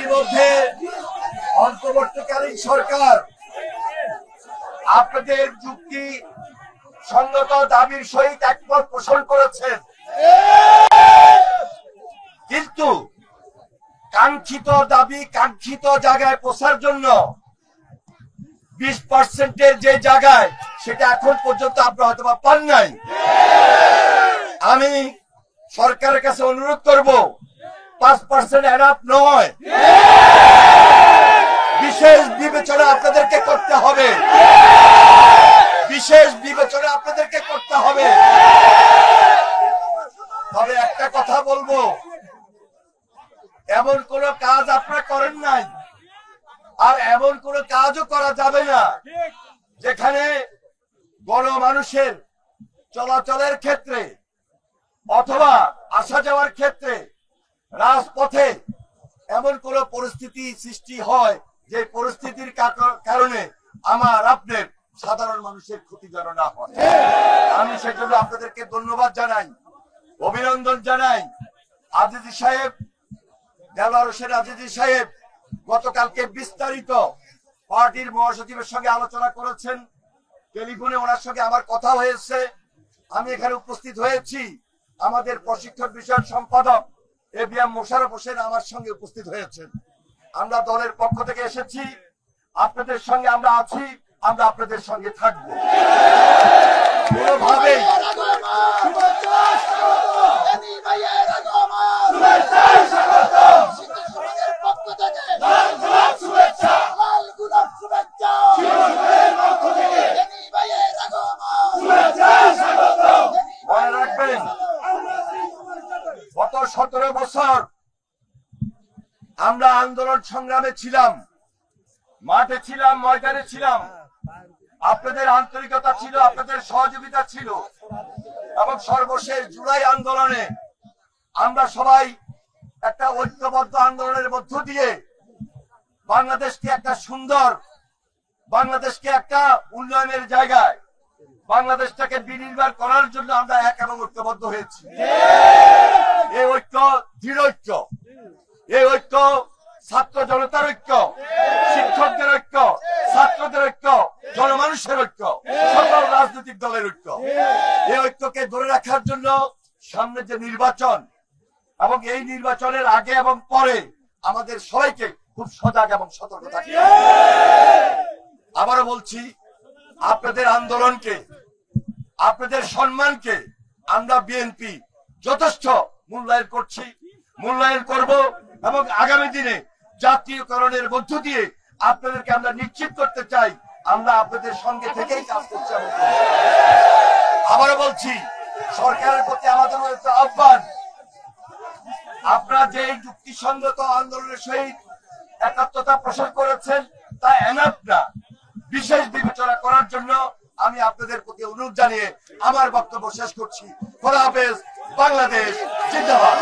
ইতিমধ্যে অন্তর্বর্তীকালীন সরকার আপনাদের যুক্তি সঙ্গত দাবির সহিত একমত পোষণ করেছেন, কিন্তু কাঙ্ক্ষিত দাবি কাঙ্ক্ষিত জায়গায় পৌঁছার জন্য 20%-এর যে জায়গায় সেটা এখন পর্যন্ত আপনারা হয়তো পান নাই। আমি সরকারের কাছে অনুরোধ করব 5% এনাফ নয়, বিশেষ বিবেচনা আপনাদেরকে করতে হবে, বিশেষ বিবেচনা আপনাদেরকে করতে হবে। তবে একটা কথা বলবো, এমন কোন কাজ আপনারা করেন নাই আর এমন কোন কাজও করা যাবে না যেখানে গণমানুষের চলাচলের ক্ষেত্রে অথবা আসা যাওয়ার ক্ষেত্রে রাজপথে এমন কোন পরিস্থিতি সৃষ্টি হয় যে পরিস্থিতির কারণে আমার আপনার সাধারণ মানুষের ক্ষতি যেন না হয়। আমি সেজন্য আপনাদেরকে ধন্যবাদ জানাই, অভিনন্দন জানাই। আজিজি সাহেব, দেলোয়ার হোসেন আজিজি সাহেব গতকালকে বিস্তারিত পার্টির মহাসচিবের সঙ্গে আলোচনা করেছেন, টেলিফোনে ওনার সঙ্গে আমার কথা হয়েছে, আমি এখানে উপস্থিত হয়েছি। আমাদের প্রশিক্ষণ বিষয়ক সম্পাদক এবিএম মোশাররফ হোসেন আমার সঙ্গে উপস্থিত হয়েছেন। আমরা দলের পক্ষ থেকে এসেছি, আপনাদের সঙ্গে আমরা আছি, আমরা আপনাদের সঙ্গে থাকবো। কোনোভাবেই মনে রাখবেন, গত 17 বছর আমরা আন্দোলন সংগ্রামে ছিলাম, মাঠে ছিলাম, ময়দানে ছিলাম, আপনাদের আন্তরিকতা ছিল, আপনাদের সহযোগিতা ছিল, এবং সর্বশেষ জুলাই আন্দোলনে আমরা সবাই একটা ঐক্যবদ্ধ আন্দোলনের মধ্য দিয়ে বাংলাদেশকে একটা সুন্দর, বাংলাদেশকে একটা উন্নয়নের জায়গায়, বাংলাদেশটাকে বিনির্মাণ করার জন্য আমরা এক এবং ঐক্যবদ্ধ হয়েছি। এই ঐক্য দৃঢ় ঐক্য, এই ঐক্য ছাত্র জনতার ঐক্য, শিক্ষকদের ঐক্য, ছাত্রদের ঐক্য, জনমানুষের ঐক্য, সকল রাজনৈতিক দলের ঐক্য। এই ঐক্যকে ধরে রাখার জন্য সামনে যে নির্বাচন এবং এই নির্বাচনের আগে এবং পরে আমাদের সবাইকে খুব সজাগ এবং সতর্ক থাকতে হবে। আবারও বলছি, আপনাদের আন্দোলনকে, আপনাদের সম্মানকে আমরা বিএনপি যথেষ্ট মূল্যায়ন করছি, মূল্যায়ন করব, এবং আগামী দিনে জাতীয়করণের মধ্য দিয়ে আপনাদেরকে আমরা নিশ্চিত করতে চাই আমরা আপনাদের সঙ্গে থেকেই কাজ করছি। আবারও বলছি, সরকারের প্রতি আমাদের আহ্বান, আপনারা যে যুক্তিসঙ্গত আন্দোলনের সহিত একাত্মতা প্রকাশ করেছেন তা এনাফ না, বিশেষ বিবেচনা করার জন্য আমি আপনাদের প্রতি অনুরোধ জানিয়ে আমার বক্তব্য শেষ করছি। খোদা হাফেজ, বাংলাদেশ জিন্দাবাদ।